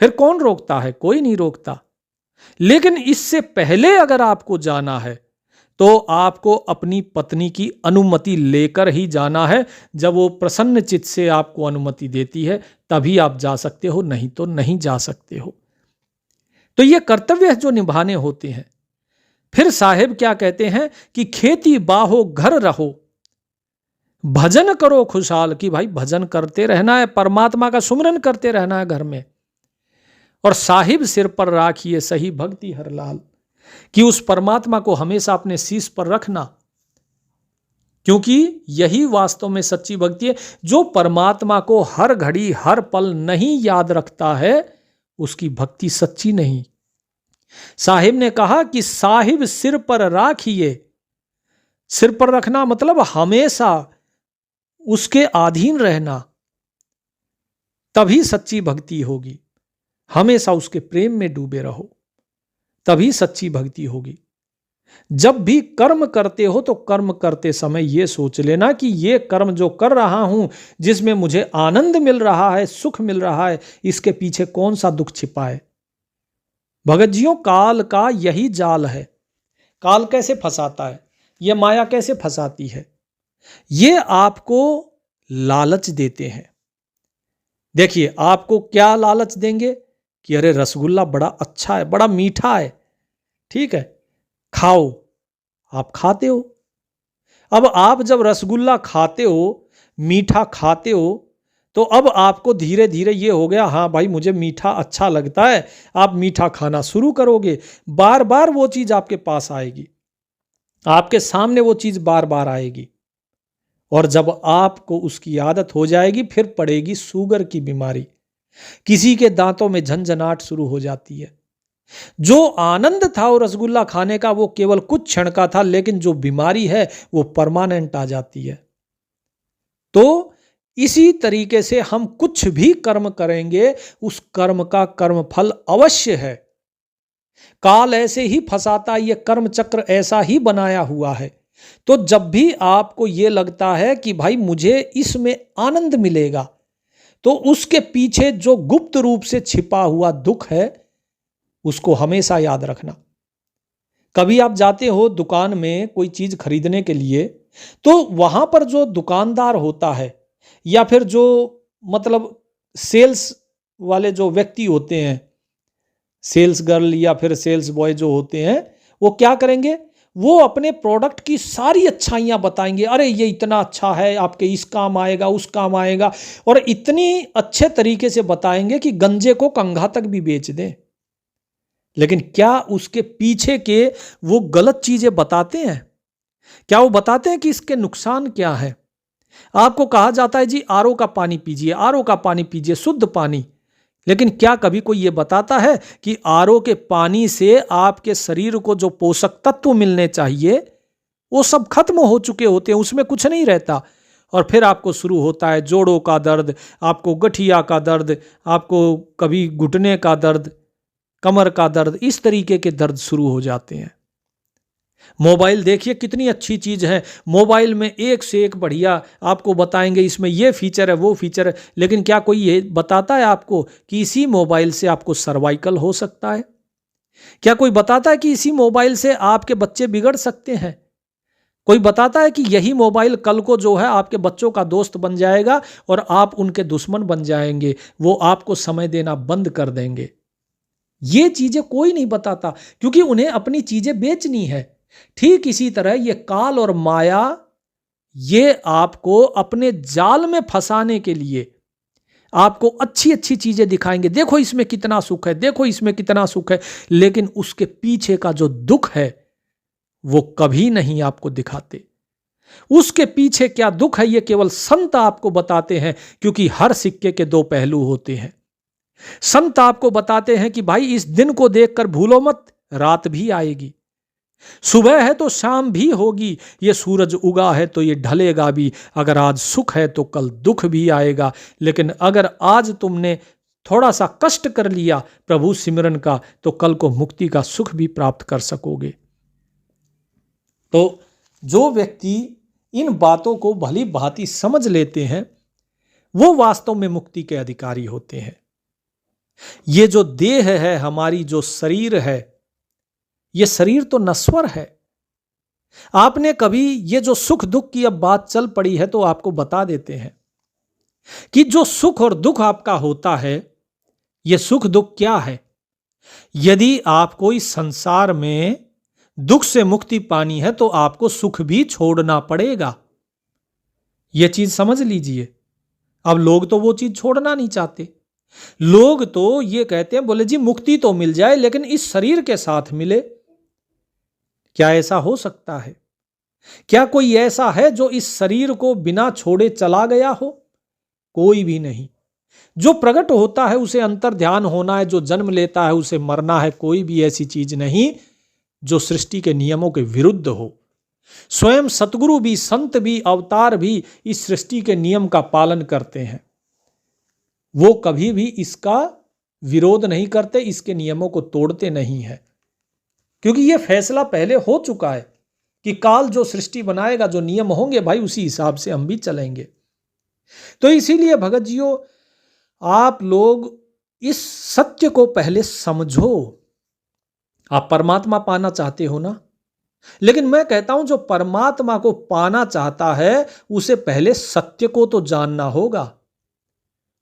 फिर कौन रोकता है? कोई नहीं रोकता। लेकिन इससे पहले अगर आपको जाना है तो आपको अपनी पत्नी की अनुमति लेकर ही जाना है। जब वो प्रसन्न चित्त से आपको अनुमति देती है तभी आप जा सकते हो, नहीं तो नहीं जा सकते हो। तो ये कर्तव्य जो निभाने होते हैं। फिर साहिब क्या कहते हैं कि खेती बाहो घर रहो, भजन करो खुशहाल। कि भाई भजन करते रहना है, परमात्मा का सुमरन करते रहना है घर में। और साहिब सिर पर राखिए सही भक्ति हरलाल, कि उस परमात्मा को हमेशा अपने शीश पर रखना, क्योंकि यही वास्तव में सच्ची भक्ति है। जो परमात्मा को हर घड़ी हर पल नहीं याद रखता है, उसकी भक्ति सच्ची नहीं। साहिब ने कहा कि साहिब सिर पर राखिए। सिर पर रखना मतलब हमेशा उसके अधीन रहना, तभी सच्ची भक्ति होगी। हमेशा उसके प्रेम में डूबे रहो, तभी सच्ची भक्ति होगी। जब भी कर्म करते हो तो कर्म करते समय यह सोच लेना कि यह कर्म जो कर रहा हूं, जिसमें मुझे आनंद मिल रहा है, सुख मिल रहा है, इसके पीछे कौन सा दुख छिपा है। भगत जियों, काल का यही जाल है। काल कैसे फंसाता है, यह माया कैसे फंसाती है। ये आपको लालच देते हैं। देखिए, आपको क्या लालच देंगे कि अरे रसगुल्ला बड़ा अच्छा है, बड़ा मीठा है, ठीक है, खाओ। आप खाते हो। अब आप जब रसगुल्ला खाते हो, मीठा खाते हो, तो अब आपको धीरे धीरे ये हो गया, हाँ भाई मुझे मीठा अच्छा लगता है। आप मीठा खाना शुरू करोगे, बार बार वो चीज आपके पास आएगी, आपके सामने वो चीज बार बार आएगी। और जब आपको उसकी आदत हो जाएगी, फिर पड़ेगी शुगर की बीमारी, किसी के दांतों में झंझनाहट शुरू हो जाती है। जो आनंद था वो रसगुल्ला खाने का, वो केवल कुछ क्षण का था, लेकिन जो बीमारी है वो परमानेंट आ जाती है। तो इसी तरीके से हम कुछ भी कर्म करेंगे, उस कर्म का कर्मफल अवश्य है। काल ऐसे ही फंसाता, ये कर्म चक्र ऐसा ही बनाया हुआ है। तो जब भी आपको ये लगता है कि भाई मुझे इसमें आनंद मिलेगा, तो उसके पीछे जो गुप्त रूप से छिपा हुआ दुख है, उसको हमेशा याद रखना। कभी आप जाते हो दुकान में कोई चीज खरीदने के लिए, तो वहां पर जो दुकानदार होता है या फिर जो मतलब सेल्स वाले जो व्यक्ति होते हैं, सेल्स गर्ल या फिर सेल्स बॉय जो होते हैं, वो क्या करेंगे, वो अपने प्रोडक्ट की सारी अच्छाइयां बताएंगे। अरे ये इतना अच्छा है, आपके इस काम आएगा, उस काम आएगा, और इतनी अच्छे तरीके से बताएंगे कि गंजे को कंघा तक भी बेच दें। लेकिन क्या उसके पीछे के वो गलत चीजें बताते हैं? क्या वो बताते हैं कि इसके नुकसान क्या है? आपको कहा जाता है जी आरओ का पानी पीजिए, आरओ का पानी पीजिए, शुद्ध पानी। लेकिन क्या कभी कोई ये बताता है कि आरओ के पानी से आपके शरीर को जो पोषक तत्व मिलने चाहिए वो सब खत्म हो चुके होते हैं, उसमें कुछ नहीं रहता। और फिर आपको शुरू होता है जोड़ों का दर्द, आपको गठिया का दर्द, आपको कभी घुटने का दर्द, कमर का दर्द, इस तरीके के दर्द शुरू हो जाते हैं। मोबाइल देखिए कितनी अच्छी चीज है, मोबाइल में एक से एक बढ़िया आपको बताएंगे इसमें ये फीचर है, वो फीचर है। लेकिन क्या कोई ये बताता है आपको कि इसी मोबाइल से आपको सर्वाइकल हो सकता है? क्या कोई बताता है कि इसी मोबाइल से आपके बच्चे बिगड़ सकते हैं? कोई बताता है कि यही मोबाइल कल को जो है आपके बच्चों का दोस्त बन जाएगा और आप उनके दुश्मन बन जाएंगे, वो आपको समय देना बंद कर देंगे? ये चीजें कोई नहीं बताता, क्योंकि उन्हें अपनी चीजें बेचनी है। ठीक इसी तरह ये काल और माया, ये आपको अपने जाल में फंसाने के लिए आपको अच्छी अच्छी चीजें दिखाएंगे, देखो इसमें कितना सुख है, देखो इसमें कितना सुख है, लेकिन उसके पीछे का जो दुख है वो कभी नहीं आपको दिखाते। उसके पीछे क्या दुख है ये केवल संत आपको बताते हैं, क्योंकि हर सिक्के के दो पहलू होते हैं। संत आपको बताते हैं कि भाई इस दिन को देखकर भूलो मत, रात भी आएगी, सुबह है तो शाम भी होगी, ये सूरज उगा है तो ये ढलेगा भी। अगर आज सुख है तो कल दुख भी आएगा, लेकिन अगर आज तुमने थोड़ा सा कष्ट कर लिया प्रभु सिमरन का, तो कल को मुक्ति का सुख भी प्राप्त कर सकोगे। तो जो व्यक्ति इन बातों को भली भांति समझ लेते हैं, वो वास्तव में मुक्ति के अधिकारी होते हैं। ये जो देह है हमारी, जो शरीर है, ये शरीर तो नश्वर है। आपने कभी ये जो सुख दुख की अब बात चल पड़ी है, तो आपको बता देते हैं कि जो सुख और दुख आपका होता है, ये सुख दुख क्या है। यदि आपको इस संसार में दुख से मुक्ति पानी है, तो आपको सुख भी छोड़ना पड़ेगा। यह चीज समझ लीजिए। अब लोग तो वो चीज छोड़ना नहीं चाहते। लोग तो ये कहते हैं, बोले जी मुक्ति तो मिल जाए लेकिन इस शरीर के साथ मिले। क्या ऐसा हो सकता है? क्या कोई ऐसा है जो इस शरीर को बिना छोड़े चला गया हो? कोई भी नहीं। जो प्रकट होता है उसे अंतर ध्यान होना है, जो जन्म लेता है उसे मरना है। कोई भी ऐसी चीज नहीं जो सृष्टि के नियमों के विरुद्ध हो। स्वयं सतगुरु भी, संत भी, अवतार भी इस सृष्टि के नियम का पालन करते हैं। वो कभी भी इसका विरोध नहीं करते, इसके नियमों को तोड़ते नहीं है, क्योंकि यह फैसला पहले हो चुका है कि काल जो सृष्टि बनाएगा, जो नियम होंगे भाई, उसी हिसाब से हम भी चलेंगे। तो इसीलिए भगत जियों, आप लोग इस सत्य को पहले समझो। आप परमात्मा पाना चाहते हो ना, लेकिन मैं कहता हूं जो परमात्मा को पाना चाहता है उसे पहले सत्य को तो जानना होगा।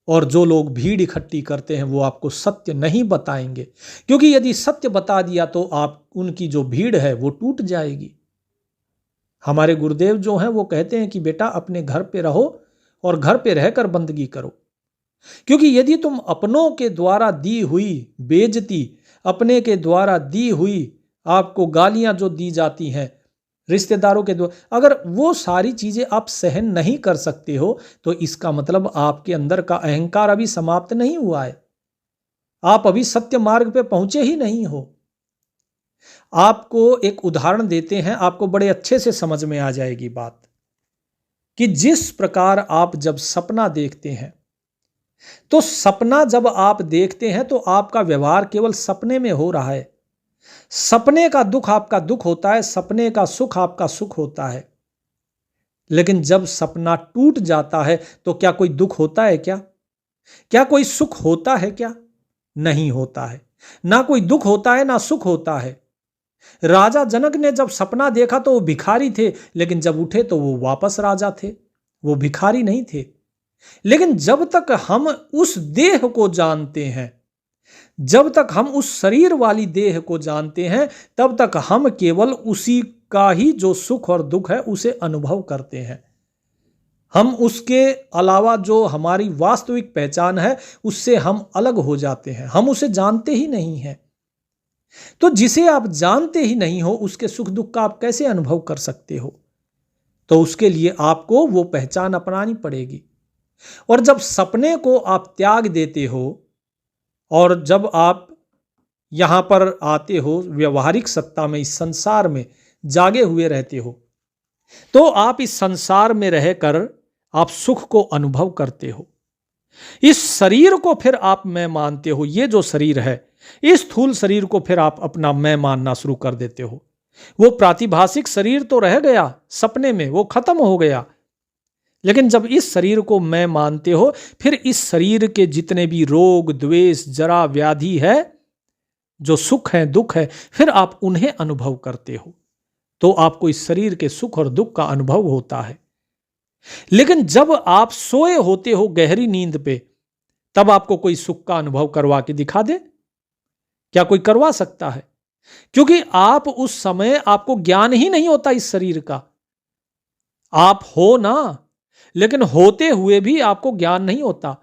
और जो लोग भीड़ इकट्ठी करते हैं वो आपको सत्य नहीं बताएंगे, क्योंकि यदि सत्य बता दिया तो आप उनकी जो भीड़ है वो टूट जाएगी। हमारे गुरुदेव जो हैं वो कहते हैं कि बेटा अपने घर पे रहो और घर पे रहकर बंदगी करो, क्योंकि यदि तुम अपनों के द्वारा दी हुई बेइज्जती, अपने के द्वारा दी हुई आपको गालियां जो दी जाती हैं रिश्तेदारों के द्वारा, अगर वो सारी चीजें आप सहन नहीं कर सकते हो, तो इसका मतलब आपके अंदर का अहंकार अभी समाप्त नहीं हुआ है। आप अभी सत्य मार्ग पे पहुंचे ही नहीं हो। आपको एक उदाहरण देते हैं, आपको बड़े अच्छे से समझ में आ जाएगी बात। कि जिस प्रकार आप जब सपना देखते हैं, तो सपना जब आप देखते हैं तो आपका व्यवहार केवल सपने में हो रहा है। सपने का दुख आपका दुख होता है, सपने का सुख आपका सुख होता है। लेकिन जब सपना टूट जाता है तो क्या कोई दुख होता है क्या? क्या कोई सुख होता है क्या? नहीं होता है। ना कोई दुख होता है ना सुख होता है। राजा जनक ने जब सपना देखा तो वो भिखारी थे, लेकिन जब उठे तो वो वापस राजा थे, वो भिखारी नहीं थे। लेकिन जब तक हम उस देह को जानते हैं, जब तक हम उस शरीर वाली देह को जानते हैं, तब तक हम केवल उसी का ही जो सुख और दुख है उसे अनुभव करते हैं। हम उसके अलावा जो हमारी वास्तविक पहचान है उससे हम अलग हो जाते हैं, हम उसे जानते ही नहीं हैं। तो जिसे आप जानते ही नहीं हो उसके सुख दुख का आप कैसे अनुभव कर सकते हो? तो उसके लिए आपको वो पहचान अपनानी पड़ेगी। और जब सपने को आप त्याग देते हो और जब आप यहां पर आते हो व्यवहारिक सत्ता में, इस संसार में जागे हुए रहते हो, तो आप इस संसार में रहकर आप सुख को अनुभव करते हो। इस शरीर को फिर आप मैं मानते हो। ये जो शरीर है, इस स्थूल शरीर को फिर आप अपना मैं मानना शुरू कर देते हो। वो प्रातिभाषिक शरीर तो रह गया सपने में, वो खत्म हो गया। लेकिन जब इस शरीर को मैं मानते हो, फिर इस शरीर के जितने भी रोग द्वेष जरा व्याधि है, जो सुख है दुख है, फिर आप उन्हें अनुभव करते हो। तो आपको इस शरीर के सुख और दुख का अनुभव होता है। लेकिन जब आप सोए होते हो गहरी नींद पे, तब आपको कोई सुख का अनुभव करवा के दिखा दे? क्या कोई करवा सकता है? क्योंकि आप उस समय, आपको ज्ञान ही नहीं होता इस शरीर का। आप हो ना, लेकिन होते हुए भी आपको ज्ञान नहीं होता,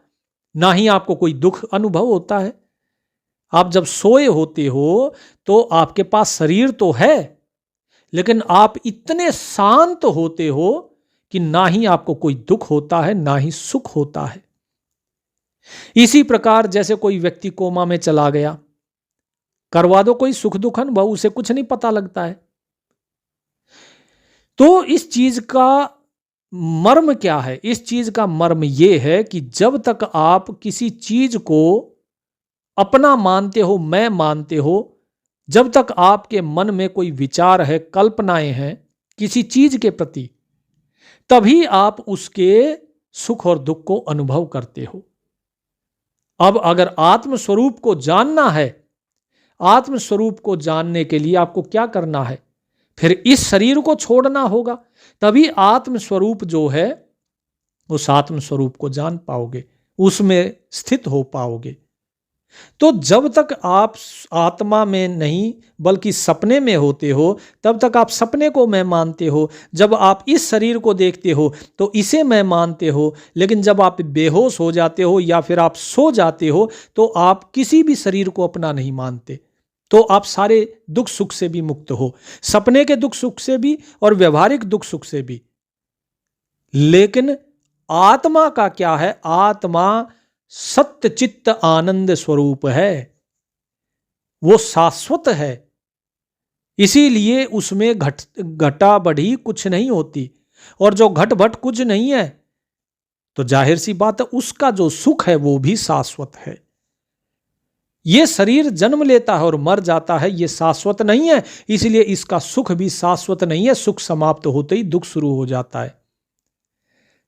ना ही आपको कोई दुख अनुभव होता है। आप जब सोए होते हो तो आपके पास शरीर तो है, लेकिन आप इतने शांत होते हो कि ना ही आपको कोई दुख होता है ना ही सुख होता है। इसी प्रकार जैसे कोई व्यक्ति कोमा में चला गया, करवा दो कोई सुख दुख अनुभव, उसे कुछ नहीं पता लगता है। तो इस चीज का मर्म क्या है? इस चीज का मर्म यह है कि जब तक आप किसी चीज को अपना मानते हो, मैं मानते हो, जब तक आपके मन में कोई विचार है, कल्पनाएं हैं किसी चीज के प्रति, तभी आप उसके सुख और दुख को अनुभव करते हो। अब अगर आत्मस्वरूप को जानना है, आत्मस्वरूप को जानने के लिए आपको क्या करना है? फिर इस शरीर को छोड़ना होगा, तभी आत्मस्वरूप जो है उस आत्मस्वरूप को जान पाओगे, उसमें स्थित हो पाओगे। तो जब तक आप आत्मा में नहीं बल्कि सपने में होते हो, तब तक आप सपने को मैं मानते हो। जब आप इस शरीर को देखते हो तो इसे मैं मानते हो। लेकिन जब आप बेहोश हो जाते हो या फिर आप सो जाते हो तो आप किसी भी शरीर को अपना नहीं मानते। तो आप सारे दुख सुख से भी मुक्त हो, सपने के दुख सुख से भी और व्यवहारिक दुख सुख से भी। लेकिन आत्मा का क्या है? आत्मा सत्य चित्त आनंद स्वरूप है, वो शाश्वत है। इसीलिए उसमें घटा बढ़ी कुछ नहीं होती, और जो घट भट कुछ नहीं है, तो जाहिर सी बात है उसका जो सुख है वो भी शाश्वत है। ये शरीर जन्म लेता है और मर जाता है, ये शाश्वत नहीं है, इसलिए इसका सुख भी शाश्वत नहीं है। सुख समाप्त होते ही दुख शुरू हो जाता है।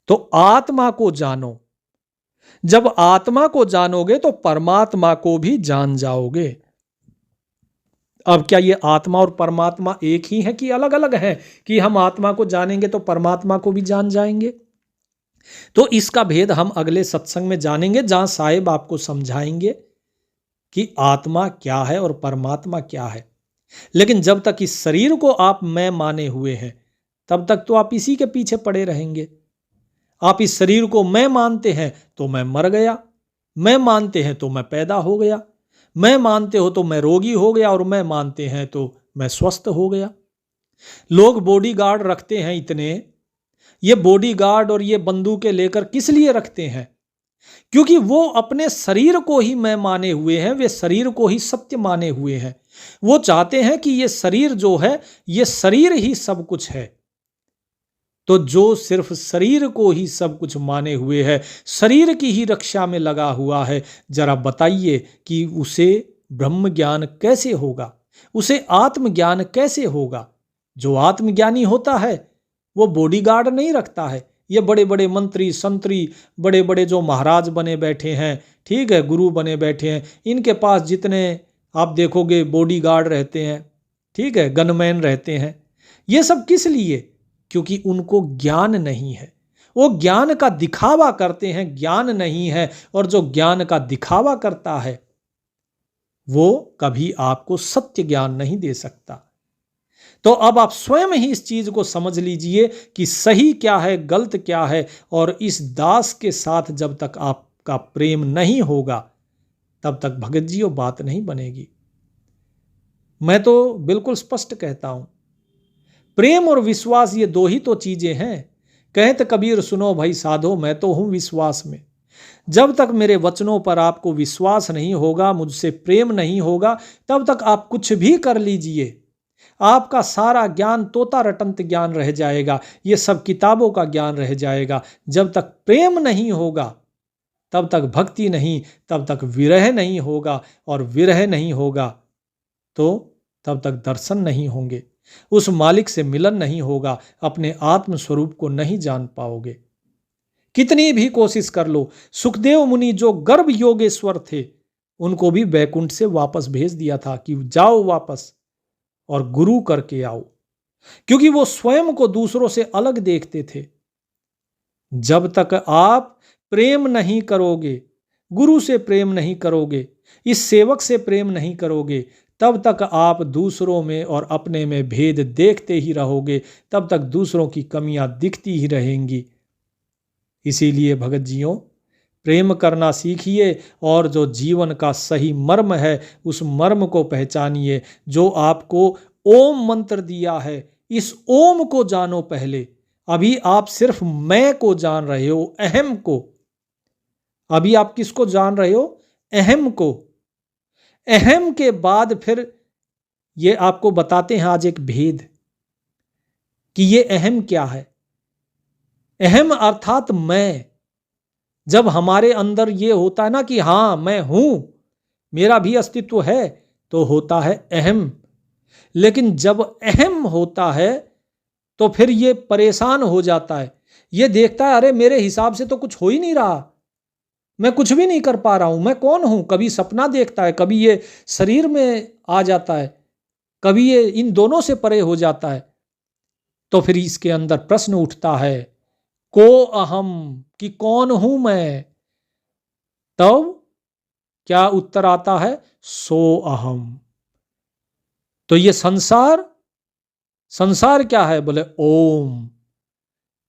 तो आत्मा को जानो। जब आत्मा को जानोगे तो परमात्मा को भी जान जाओगे। अब क्या ये आत्मा और परमात्मा एक ही है कि अलग अलग है? कि हम आत्मा को जानेंगे तो परमात्मा को भी जान जाएंगे? तो इसका भेद हम अगले सत्संग में जानेंगे, जहां साहिब आपको समझाएंगे कि आत्मा क्या है और परमात्मा क्या है। लेकिन जब तक इस शरीर को आप मैं माने हुए हैं, तब तक तो आप इसी के पीछे पड़े रहेंगे। आप इस शरीर को मैं मानते हैं तो मैं मर गया, मैं मानते हैं तो मैं पैदा हो गया, मैं मानते हो तो मैं रोगी हो गया, और मैं मानते हैं तो मैं स्वस्थ हो गया। लोग बॉडीगार्ड रखते हैं इतने। ये बॉडीगार्ड और ये बंदूकें लेकर किस लिए रखते हैं? क्योंकि वो अपने शरीर को ही मैं माने हुए हैं, वे शरीर को ही सत्य माने हुए हैं। वो चाहते हैं कि ये शरीर जो है, ये शरीर ही सब कुछ है। तो जो सिर्फ शरीर को ही सब कुछ माने हुए है, शरीर की ही रक्षा में लगा हुआ है, जरा बताइए कि उसे ब्रह्म ज्ञान कैसे होगा, उसे आत्मज्ञान कैसे होगा। जो आत्मज्ञानी होता है वो बॉडीगार्ड नहीं रखता है। ये बड़े बड़े मंत्री संतरी, बड़े बड़े जो महाराज बने बैठे हैं, ठीक है, गुरु बने बैठे हैं, इनके पास जितने आप देखोगे बॉडीगार्ड रहते हैं, ठीक है, गनमैन रहते हैं। ये सब किस लिए? क्योंकि उनको ज्ञान नहीं है। वो ज्ञान का दिखावा करते हैं, ज्ञान नहीं है। और जो ज्ञान का दिखावा करता है वो कभी आपको सत्य ज्ञान नहीं दे सकता। तो अब आप स्वयं ही इस चीज को समझ लीजिए कि सही क्या है, गलत क्या है। और इस दास के साथ जब तक आपका प्रेम नहीं होगा तब तक भगत जी वो बात नहीं बनेगी। मैं तो बिल्कुल स्पष्ट कहता हूं, प्रेम और विश्वास ये दो ही तो चीजें हैं। कहत कबीर सुनो भाई साधो, मैं तो हूं विश्वास में। जब तक मेरे वचनों पर आपको विश्वास नहीं होगा, मुझसे प्रेम नहीं होगा, तब तक आप कुछ भी कर लीजिए, आपका सारा ज्ञान तोता रटंत ज्ञान रह जाएगा, ये सब किताबों का ज्ञान रह जाएगा। जब तक प्रेम नहीं होगा तब तक भक्ति नहीं, तब तक विरह नहीं होगा, और विरह नहीं होगा तो तब तक दर्शन नहीं होंगे, उस मालिक से मिलन नहीं होगा, अपने आत्म स्वरूप को नहीं जान पाओगे। कितनी भी कोशिश कर लो, सुखदेव मुनि जो गर्भ योगेश्वर थे उनको भी बैकुंठ से वापस भेज दिया था कि जाओ वापस और गुरु करके आओ, क्योंकि वो स्वयं को दूसरों से अलग देखते थे। जब तक आप प्रेम नहीं करोगे, गुरु से प्रेम नहीं करोगे, इस सेवक से प्रेम नहीं करोगे, तब तक आप दूसरों में और अपने में भेद देखते ही रहोगे, तब तक दूसरों की कमियां दिखती ही रहेंगी। इसीलिए भगत जियों, प्रेम करना सीखिए और जो जीवन का सही मर्म है उस मर्म को पहचानिए। जो आपको ओम मंत्र दिया है, इस ओम को जानो पहले। अभी आप सिर्फ मैं को जान रहे हो, अहम को। अभी आप किसको जान रहे हो? अहम को। अहम के बाद फिर ये आपको बताते हैं आज एक भेद कि ये अहम क्या है। अहम अर्थात मैं। जब हमारे अंदर ये होता है ना कि हाँ मैं हूं, मेरा भी अस्तित्व है, तो होता है अहम। लेकिन जब अहम होता है तो फिर ये परेशान हो जाता है, ये देखता है अरे मेरे हिसाब से तो कुछ हो ही नहीं रहा, मैं कुछ भी नहीं कर पा रहा हूं, मैं कौन हूं। कभी सपना देखता है, कभी ये शरीर में आ जाता है, कभी ये इन दोनों से परे हो जाता है। तो फिर इसके अंदर प्रश्न उठता है को अहम, कि कौन हूं मैं। तब क्या उत्तर आता है? सो अहम। तो ये संसार क्या है? बोले ओम।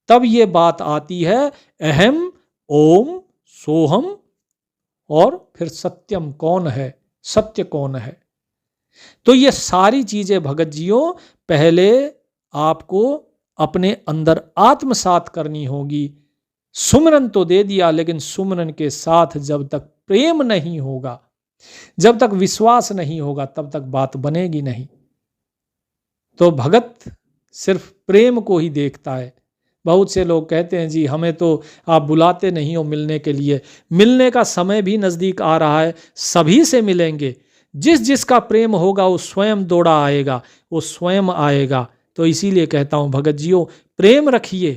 तब ये बात आती है अहम, ओम, सोहम, और फिर सत्यम कौन है, सत्य कौन है। तो ये सारी चीजें भगत जियों पहले आपको अपने अंदर आत्मसात करनी होगी। सुमरन तो दे दिया, लेकिन सुमरन के साथ जब तक प्रेम नहीं होगा, जब तक विश्वास नहीं होगा, तब तक बात बनेगी नहीं। तो भगत सिर्फ प्रेम को ही देखता है। बहुत से लोग कहते हैं जी हमें तो आप बुलाते नहीं हो मिलने के लिए। मिलने का समय भी नज़दीक आ रहा है, सभी से मिलेंगे। जिस जिसका प्रेम होगा वो स्वयं दौड़ा आएगा, वो स्वयं आएगा। तो इसीलिए कहता हूँ भगत जियों, प्रेम रखिए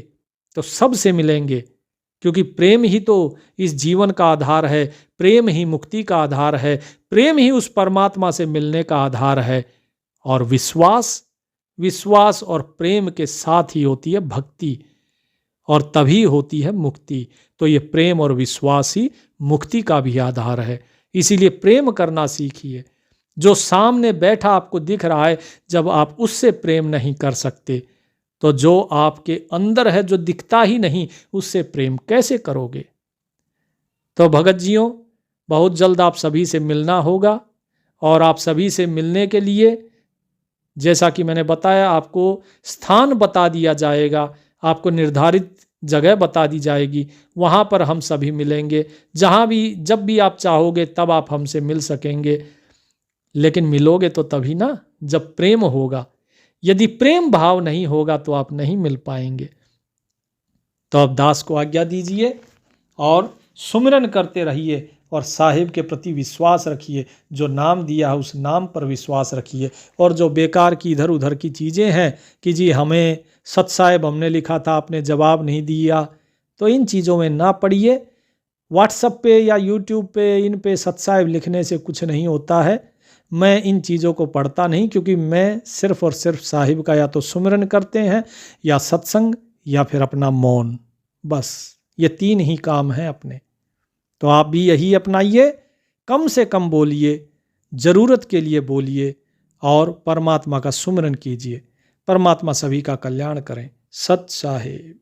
तो सबसे मिलेंगे, क्योंकि प्रेम ही तो इस जीवन का आधार है, प्रेम ही मुक्ति का आधार है, प्रेम ही उस परमात्मा से मिलने का आधार है। और विश्वास और प्रेम के साथ ही होती है भक्ति, और तभी होती है मुक्ति। तो ये प्रेम और विश्वास ही मुक्ति का भी आधार है। इसीलिए प्रेम करना सीखिए। जो सामने बैठा आपको दिख रहा है, जब आप उससे प्रेम नहीं कर सकते, तो जो आपके अंदर है, जो दिखता ही नहीं, उससे प्रेम कैसे करोगे। तो भगत जियों, बहुत जल्द आप सभी से मिलना होगा, और आप सभी से मिलने के लिए जैसा कि मैंने बताया, आपको स्थान बता दिया जाएगा, आपको निर्धारित जगह बता दी जाएगी, वहाँ पर हम सभी मिलेंगे। जहाँ भी जब भी आप चाहोगे तब आप हमसे मिल सकेंगे। लेकिन मिलोगे तो तभी ना जब प्रेम होगा। यदि प्रेम भाव नहीं होगा तो आप नहीं मिल पाएंगे। तो अब दास को आज्ञा दीजिए और सुमिरन करते रहिए और साहिब के प्रति विश्वास रखिए। जो नाम दिया है उस नाम पर विश्वास रखिए। और जो बेकार की इधर उधर की चीज़ें हैं कि जी हमें सत साहिब हमने लिखा था आपने जवाब नहीं दिया, तो इन चीज़ों में ना पढ़िए। व्हाट्सएप पे या यूट्यूब पे इन पे सत साहिब लिखने से कुछ नहीं होता है। मैं इन चीज़ों को पढ़ता नहीं, क्योंकि मैं सिर्फ और सिर्फ साहिब का या तो सुमिरन करते हैं या सत्संग या फिर अपना मौन, बस ये 3 ही काम हैं अपने। तो आप भी यही अपनाइए, कम से कम बोलिए, ज़रूरत के लिए बोलिए और परमात्मा का सुमिरन कीजिए। परमात्मा सभी का कल्याण करें। सत साहिब।